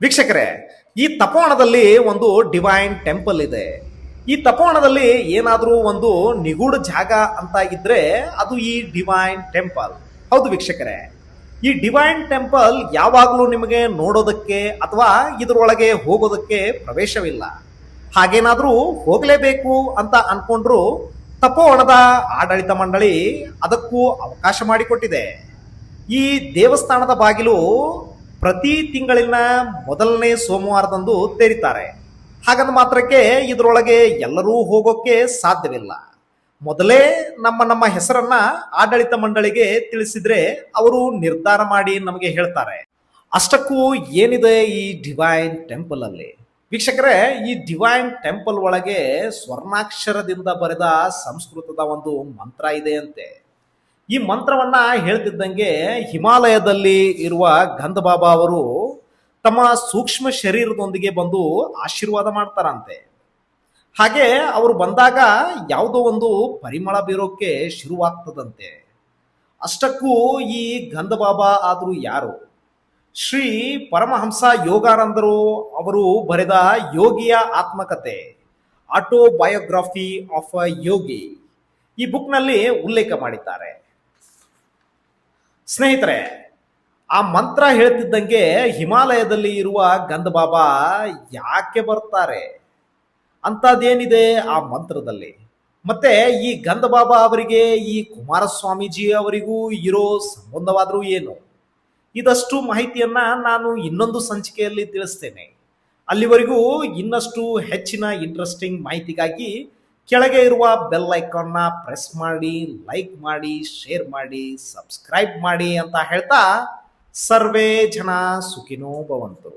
ವೀಕ್ಷಕರೇ, ಈ ತಪೋವನದಲ್ಲಿ ಒಂದು ಡಿವೈನ್ ಟೆಂಪಲ್ ಇದೆ. ಈ ತಪೋವನದಲ್ಲಿ ಏನಾದರೂ ಒಂದು ನಿಗೂಢ ಜಾಗ ಅಂತ ಇದ್ರೆ ಅದು ಈ ಡಿವೈನ್ ಟೆಂಪಲ್. ಹೌದು ವೀಕ್ಷಕರೇ, ಈ ಡಿವೈನ್ ಟೆಂಪಲ್ ಯಾವಾಗಲೂ ನಿಮಗೆ ನೋಡೋದಕ್ಕೆ ಅಥವಾ ಇದರೊಳಗೆ ಹೋಗೋದಕ್ಕೆ ಪ್ರವೇಶವಿಲ್ಲ. ಹಾಗೇನಾದರೂ ಹೋಗಲೇಬೇಕು ಅಂತ ಅನ್ಕೊಂಡ್ರು ತಪೋವನದ ಆಡಳಿತ ಮಂಡಳಿ ಅದಕ್ಕೂ ಅವಕಾಶ ಮಾಡಿಕೊಟ್ಟಿದೆ. ಈ ದೇವಸ್ಥಾನದ ಬಾಗಿಲು ಪ್ರತಿ ತಿಂಗಳಿನ ಮೊದಲನೇ ಸೋಮವಾರದಂದು ತೆರೀತಾರೆ. ಹಾಗಂದ ಮಾತ್ರಕ್ಕೆ ಇದರೊಳಗೆ ಎಲ್ಲರೂ ಹೋಗೋಕ್ಕೆ ಸಾಧ್ಯವಿಲ್ಲ. ಮೊದಲೇ ನಮ್ಮ ಹೆಸರನ್ನ ಆಡಳಿತ ಮಂಡಳಿಗೆ ತಿಳಿಸಿದ್ರೆ ಅವರು ನಿರ್ಧಾರ ಮಾಡಿ ನಮಗೆ ಹೇಳ್ತಾರೆ. ಅಷ್ಟಕ್ಕೂ ಏನಿದೆ ಈ ಡಿವೈನ್ ಟೆಂಪಲ್ ಅಲ್ಲಿ ವೀಕ್ಷಕರೇ, ಈ ಡಿವೈನ್ ಟೆಂಪಲ್ ಒಳಗೆ ಸ್ವರ್ಣಾಕ್ಷರದಿಂದ ಬರೆದ ಸಂಸ್ಕೃತದ ಒಂದು ಮಂತ್ರ ಇದೆ ಅಂತೆ. ಈ ಮಂತ್ರವನ್ನ ಹೇಳ್ತಿದ್ದಂಗೆ ಹಿಮಾಲಯದಲ್ಲಿ ಇರುವ ಗಂಧಬಾಬಾ ಅವರು ತಮ್ಮ ಸೂಕ್ಷ್ಮ ಶರೀರದೊಂದಿಗೆ ಬಂದು ಆಶೀರ್ವಾದ ಮಾಡ್ತಾರಂತೆ. ಹಾಗೆ ಅವರು ಬಂದಾಗ ಯಾವುದೋ ಒಂದು ಪರಿಮಳ ಬೀರೋಕೆ ಶುರುವಾಗ್ತದಂತೆ. ಅಷ್ಟಕ್ಕೂ ಈ ಗಂಧಬಾಬಾ ಆದರೂ ಯಾರು? ಶ್ರೀ ಪರಮಹಂಸ ಯೋಗಾನಂದರು ಅವರು ಬರೆದ ಯೋಗಿಯ ಆತ್ಮಕತೆ, ಆಟೋಬಯೋಗ್ರಫಿ ಆಫ್ ಅ ಯೋಗಿ, ಈ ಬುಕ್ನಲ್ಲಿ ಉಲ್ಲೇಖ ಮಾಡಿದ್ದಾರೆ. ಸ್ನೇಹಿತರೆ, ಆ ಮಂತ್ರ ಹೇಳ್ತಿದ್ದಂಗೆ ಹಿಮಾಲಯದಲ್ಲಿ ಇರುವ ಗಂಧಬಾಬಾ ಯಾಕೆ ಬರ್ತಾರೆ ಅಂತದೇನಿದೆ ಆ ಮಂತ್ರದಲ್ಲಿ? ಮತ್ತೆ ಈ ಗಂಧಬಾಬಾ ಅವರಿಗೆ ಈ ಕುಮಾರಸ್ವಾಮೀಜಿ ಅವರಿಗೂ ಇರೋ ಸಂಬಂಧವಾದರೂ ಏನು? ಇದಷ್ಟು ಮಾಹಿತಿಯನ್ನ ನಾನು ಇನ್ನೊಂದು ಸಂಚಿಕೆಯಲ್ಲಿ ತಿಳಿಸ್ತೇನೆ. ಅಲ್ಲಿವರೆಗೂ ಇನ್ನಷ್ಟು ಹೆಚ್ಚಿನ ಇಂಟ್ರೆಸ್ಟಿಂಗ್ ಮಾಹಿತಿಗಾಗಿ ಕೆಳಗೆ ಇರುವ ಬೆಲ್ ಐಕಾನ್ನ ಪ್ರೆಸ್ ಮಾಡಿ, ಲೈಕ್ ಮಾಡಿ, ಶೇರ್ ಮಾಡಿ, ಸಬ್ಸ್ಕ್ರೈಬ್ ಮಾಡಿ ಅಂತ ಹೇಳ್ತಾ ಸರ್ವೇ ಜನ ಸುಖಿನೋ ಭವಂತು.